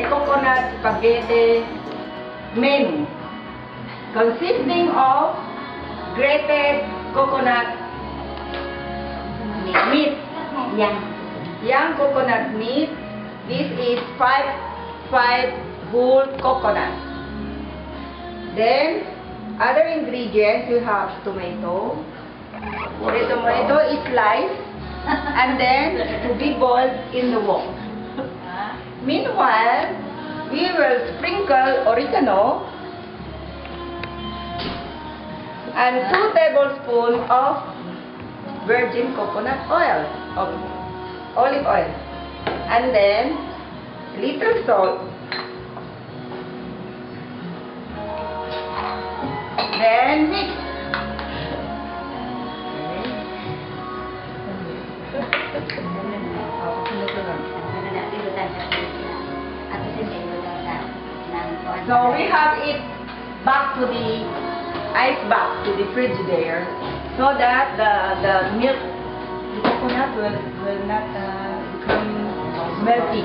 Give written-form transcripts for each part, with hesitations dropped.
a coconut spaghetti menu consisting of grated coconut meat. Young coconut meat. This is 5 whole coconut. Then other ingredients, we have tomato. The tomato is sliced and then to be boiled in the wok. Meanwhile, we will sprinkle oregano and 2 tablespoons of virgin coconut oil, olive oil, and then little salt. Then mix. So we have it back to the ice back to the fridge there, so that the milk, the coconut will not become melty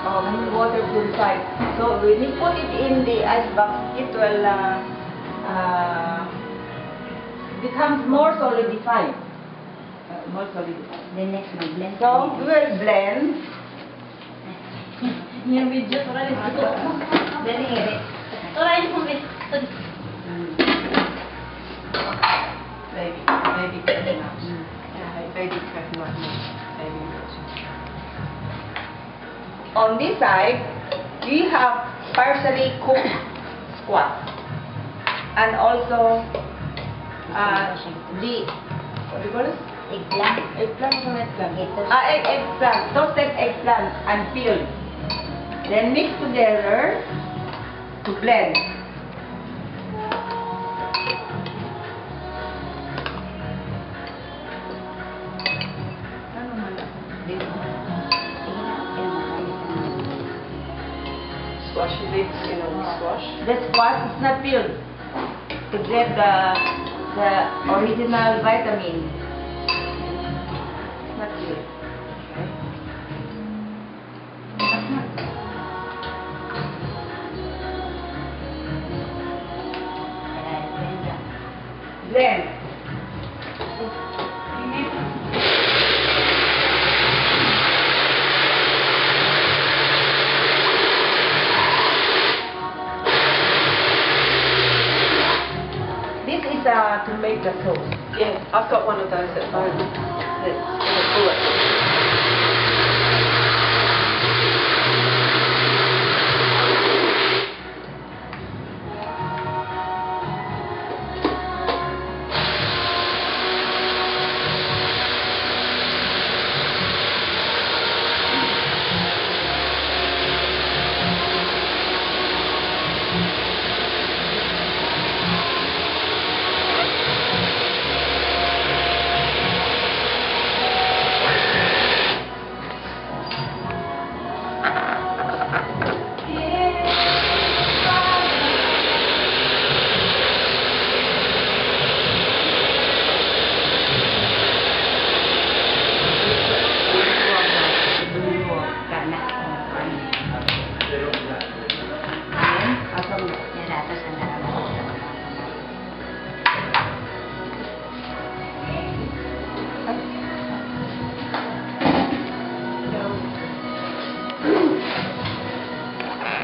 when water purified. So when you put it in the ice box, it will becomes more solidified. The next one, blend. So we will blend. Yung video, tara rin ito. Dali nga. Tara rin mo, Baby coconut. Baby coconut milk. Baby milk. On this side, we have partially cooked squash, and also the what do you call it? Eggplant. Eggplant, toasted eggplant and peeled. Then mix together to blend. Squash leaves, squash. The squash is not peeled to get the original vitamin. It's not peeled. Blend. This is to make the sauce. Yeah, I've got one of those at home. It's in a bullet.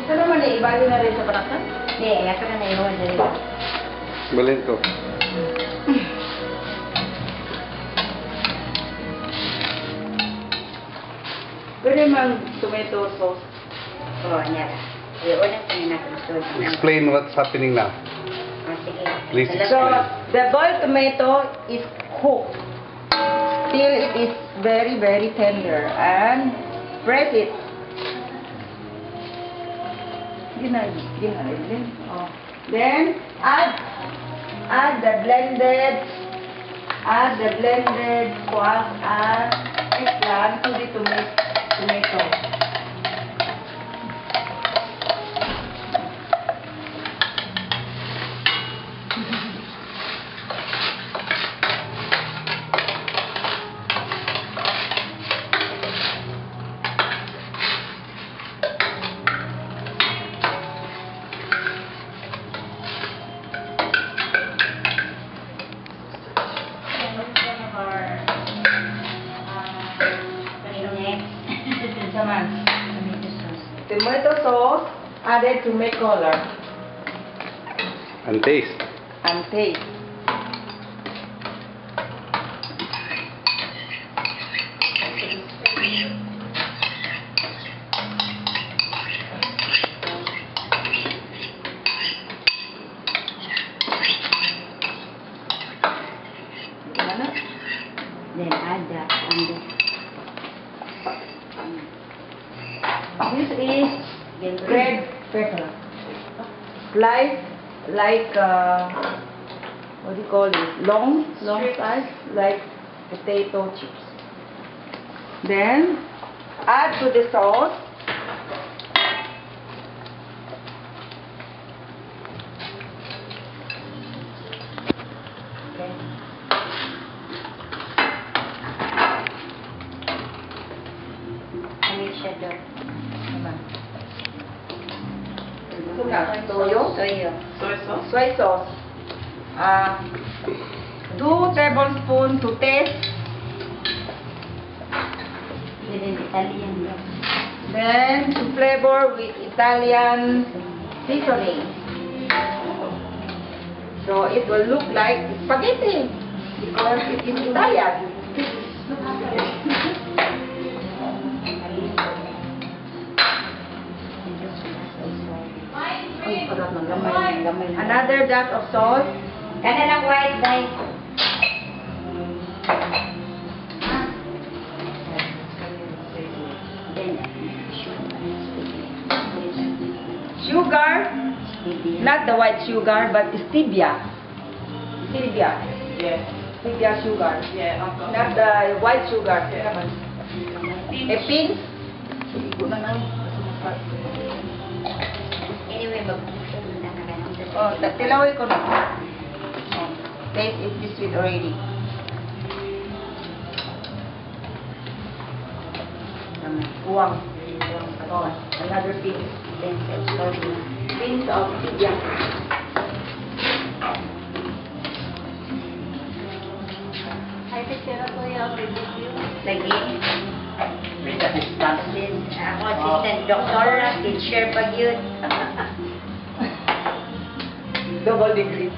Ito naman ibali na rin sa barakan. Hindi, ako na naiwan dali. Balhin ko. Pwede mang tomato sauce. Oo, niya. Yung unang tingin natin gusto. Explain what's happening now. Sige. Please So, the boiled tomato is cooked till it is very, very tender, and press it. Oh. Then add the blended squash and eggplant to the tomato. tomato sauce added to make color And taste. and taste. Ano? Then add that on the... This is Then red pepper. Sliced like what do you call it? Long size, like potato chips. Then add to the sauce ano siya doon? toyo, Toyo. Soy sauce? soy sauce. 2 tablespoons to taste. Then Italian yun. Then to flavor with Italian seasoning. So it will look like spaghetti because it is Italian. Uy, parang gamay. Another dash of salt. Kana lang white, guys. Then, Sugar, not the white sugar, but stevia. Stevia. Yeah. Stevia sugar. Yeah, I've got Not the white sugar. Yeah. A pinch. anyway, mag-puso na ganun. Oh, tilaway ko na. Oh, taste it is sweet already. Uwang. Oh, another pinch. Then, sorry. Pinch of stevia. Lagi. Then, ako, assistant doctor, teacher pag yun. Double degree.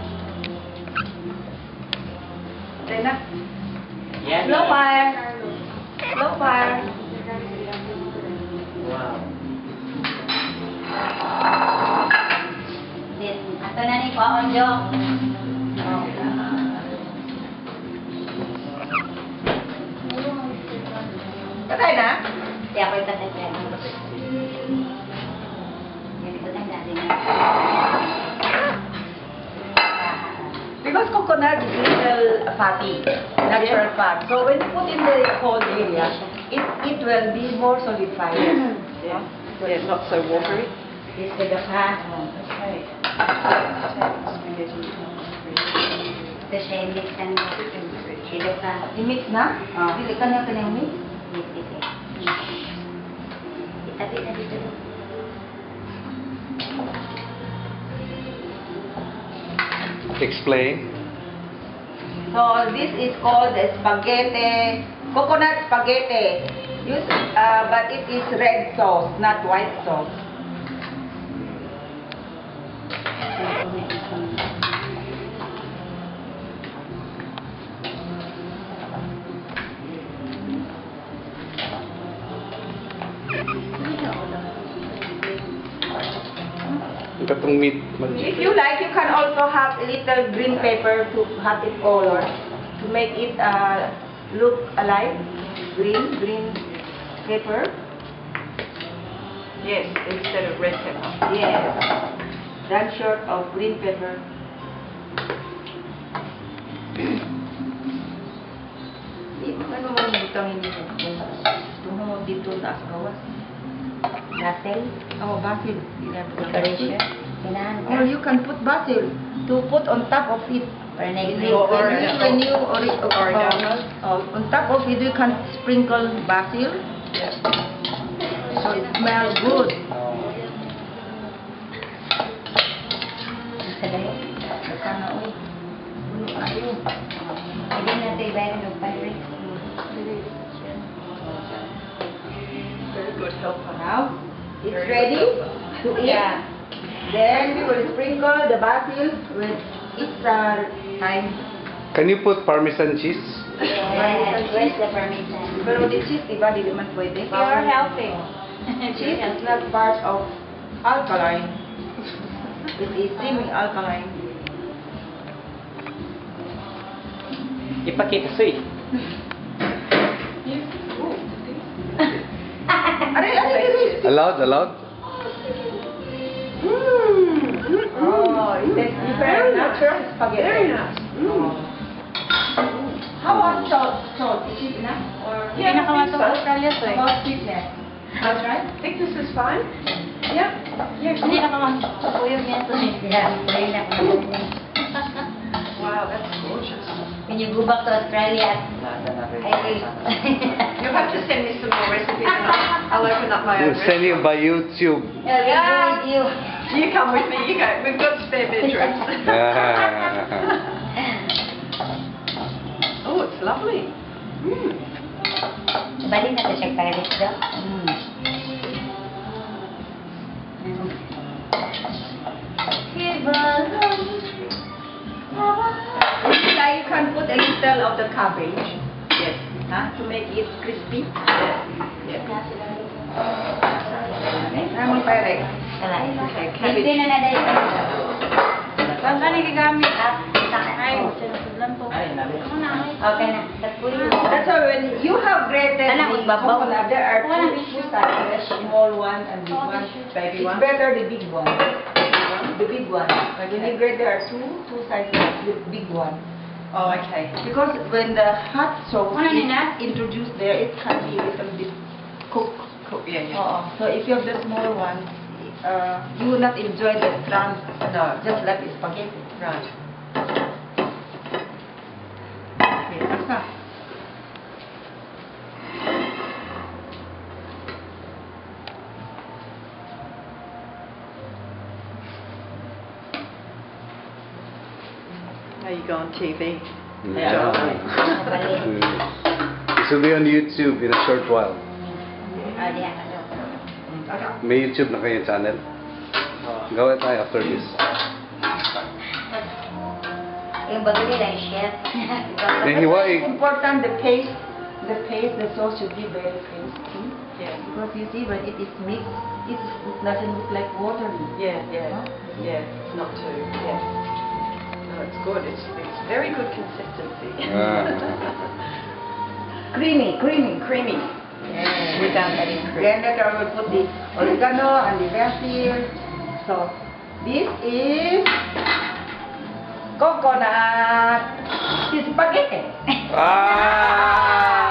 Okay na. Slow fire. Slow fire. Wow. Then, ato na ni Kwaon Jo. Patay na? Di ako itatagyan. Hindi ko lang natin. Because coconut is little fatty, natural fat. So when you put in the cold area, it will be more solidified. Yeah. Yeah, not so watery. This is the pan. Okay. Spaghetti. Ito siya yung mix ng silo ka. I-mix na? Dili ka na kanyang mix? Itabi na dito. Explain. So this is called the spaghetti, coconut spaghetti. Use, but it is red sauce, not white sauce. Katong meat. If you like, you can also have a little green pepper to have it color, to make it look alive. Green pepper. Yes, instead of red pepper. Yes. One short of green pepper. Ano mo butang hindi ko? Tungo dito taas gawas. Basil. Oh, basil. Decoration. Kinahan ka. Or you can put basil to put on top of it. Or next On top of it, you can sprinkle basil, so it smells good. Sa dayo. Sana oy. Puno kayo. Pwede natin ibayan ng Pyrex. Very good helper. Now, it's ready to eat. Yeah. Then we will sprinkle the basil with its time. Can you put Parmesan cheese? Yes, where's the permission? Pero the cheese, diba, di naman pwede. You're helping. Cheese is not part of alkaline. It is semi-alkaline. Ipakita sweet. Allowed, allowed? Oh, it tastes different. Natural spaghetti. Very nice. How about salt? Salt, is it enough? Or Hindi nakawan sa Australia to eh. about sweetness? That's right. Thickness is fine. Yeah. Yeah. Hindi nakawan sa kuyog niya to eh. Wow, that's gorgeous. When you go back to Australia, I will. You'll have to send me some more recipes and I'll open up my own We'll send you restaurant. by YouTube. I'll go with you. You come with me, you go. We've got spare bedrooms. Oh, it's lovely. Balik na to siya Paris do. Inside you can put a little of the cabbage. Yes. To make it crispy. Yes. Namun pare. Okay, cabbage. Hindi na na dahil. Saan ka nagigamit? Ay, sinasudlan to. Ano na? Okay na. Tapunin mo. That's why when you have grated Anak, the magbabaw. coconut, there are Wala, two sizes, the small one and big one. Baby It's one. better the big one. The big one. When you grate, there are two sizes, the big one. Oh, okay. Because when the hot sauce Ano is nila? introduced there, it can be a little bit cooked. Cool. Yeah, yeah. So if you have the small one, you will not enjoy the crunch. No. Just like spaghetti. Right. Okay, that's not. Now you go on TV. Yeah. This will be on YouTube in a short while. Ah, diyan ka daw. May YouTube na kayo channel. Gawin tayo after this. Yung bago nila yung chef. Then hiwaig. It's important the sauce should be very tasty. Yeah. Because you see when it is mixed, it doesn't look like watery. Yeah, yeah. Huh? Yeah, it's not too, yeah. No, it's good. It's very good consistency. Creamy. Creamy. Yes. Without adding cream. Then later I will put the oregano and the basil. So this is coconut spaghetti. Ah!